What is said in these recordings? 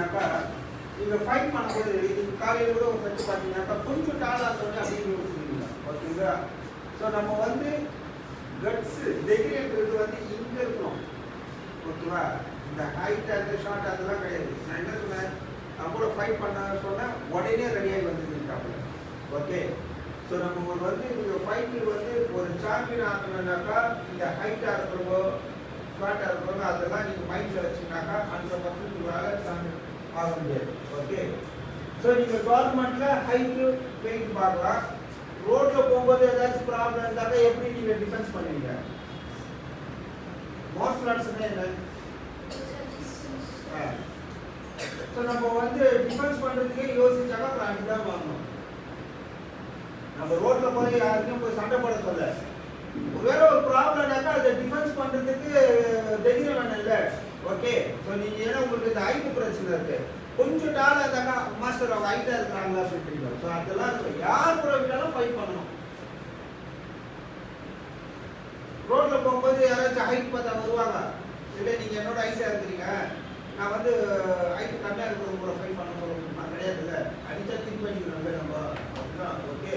பார்த்தீங்கன்னாக்கா நீங்கள் ஃபைட் பண்ணும்போது இது காலையில் கூட ஒரு செட்டு பார்த்தீங்கன்னாக்கா கொஞ்சம் டாலாக சொல்லி அப்படின்னு யோசிக்கிறீங்க ஓகேங்களா. ஸோ நம்ம வந்து கட்ஸு தைரியன்றது வந்து இங்கே இருக்கணும் ஓகேவா. இந்த ஹைட் அது ஷார்ட் அதெல்லாம் கிடையாது. நான் என்ன சொன்னேன், நான் கூட ஃபைட் பண்ண சொன்னேன் உடனே ரெடியாகி வந்துருக்காப்புல ஓகே. ஸோ நம்ம ஒரு வந்து நீங்கள் ஃபைட்டு வந்து ஒரு சாம்பியன் ஆகணுன்னாக்கா இந்த ஹைட்டாக இருக்கிறவோ ஷார்ட்டாக இருக்கிறவங்க அதெல்லாம் நீங்கள் மைண்டில் வச்சுனாக்கா அந்த பர்சன்ட் உங்களால் சாம்பியன் ஆக முடியாது ஓகே. ஸோ நீங்கள் கவர்மெண்ட்டில் ஹைட்டு வெயிட் பார்க்கலாம். ரோட்டில் போகும்போது ஏதாச்சும் ப்ராப்ளம் இருந்தாக்கா எப்படி நீங்கள் டிஃபென்ஸ் பண்ணுவீங்க? மார்ஷல் ஆர்ட்ஸ்னா என்ன? ஸோ நம்ம வந்து டிஃபென்ஸ் பண்ணுறதுக்கே யோசிச்சாக்கா அப்புறம் அடிதான் வாங்கணும். நம்ம ரோட்டில் போய் யாருக்கும் போய் சண்டை போட சொல்ல, ஒருவேளை ஒரு ப்ராப்ளம்னாக்கா அதை டிஃபென்ஸ் பண்ணுறதுக்கு தைரியம் வேணும் இல்லை ஓகே. ஸோ நீங்கள் ஏன்னா உங்களுக்கு இந்த ஹைட்டு பிரச்சனை இருக்கு, கொஞ்சம் டாலாக இருந்தாக்கா மாஸ்டர் அவங்க ஹைட்டாக இருக்கிறாங்களா அப்படின்றீங்க. ஸோ அதெல்லாம் யார் கூட விட்டாலும் ஃபைட் பண்ணணும். ரோட்டில் போகும்போது யாராச்சும் ஹைட் பார்த்தா வருவாங்க, இல்லை நீங்கள் என்னோட ஹைட்டாக இருக்கிறீங்க நான் வந்து ஹைட்டு கம்மியாக இருக்கிறவங்க கூட ஃபைட் பண்ண சொல்ல முடியுமா? கிடையாதுல்ல. அடித்தா திங்க் பண்ணிக்கிறோம்ல நம்ம அப்படிதான் ஓகே.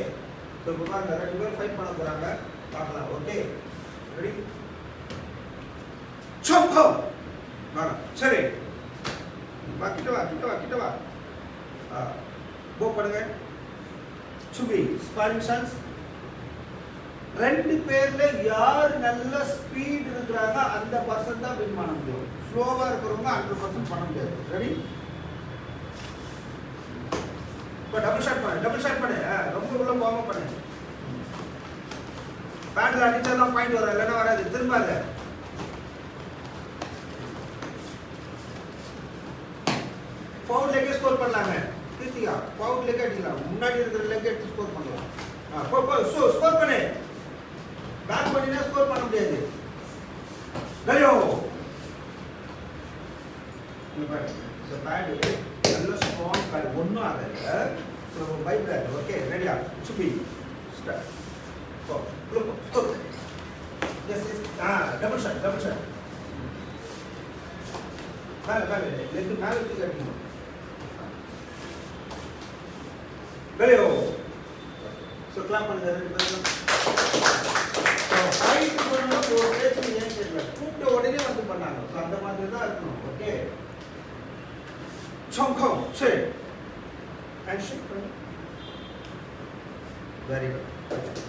ஸோ இப்போ பாருங்க 2 பேர் ஃபைட் பண்ண போகிறாங்க பார்க்கலாம் ஓகே. ரெடி சம்போ வாங்க சரி வா கிட்ட வா கிட்ட வா கிட்ட வா போ பண்ணுங்க. சுபி ஸ்பாரிங் சான்ஸ் 2 பேர்ல யார் நல்ல ஸ்பீட் இருக்கிறாங்க அந்த பர்சன் தான் வின் பண்ண முடியும். ஸ்லோவா இருக்கிறவங்க 100% பண்ண முடியாது. ரெடி இப்போ டபுள் ஷாட் பண்ணு ரொம்ப உள்ள போகாம பண்ணு. பேட்ல அடிச்சாதான் பாயிண்ட் வரும், இல்லைன்னா வராது. திரும்பாத. ஃபவுல் லெக்கே ஸ்கோர் பண்ணலாங்க. கிருத்திகா ஃபவுல் லெக்கே அடிக்கலாம், முன்னாடி இருக்கிற லெக்கே எடுத்து ஸ்கோர் பண்ணலாம். ஸ்கோர் பண்ணு. பேக் பண்ணினா ஸ்கோர் பண்ண முடியாது. கலியோ இந்த பேட் நல்ல ஸ்ட்ராங் கார்டு ஒன்றும் ஆகல. பைப்ராட் ஓகே. ரெடியா சுபி start. Score yes yes double shot மேலே லெஃப்ட் மேலே தூக்கி அடிக்கணும். கலியோ ஸோ கிளாப் பண்ணுங்க 2 பேரும். ஃபைட் பண்ணணும் ஒரு பேச்சு ஏன் தெரியல, கூப்பிட்ட உடனே வந்து பண்ணாங்க. ஸோ அந்த மாதிரி தான் இருக்கணும் ஓகே. சம்கம் சரி ஹேண்ட் ஷேக் பண்ணு. Very good.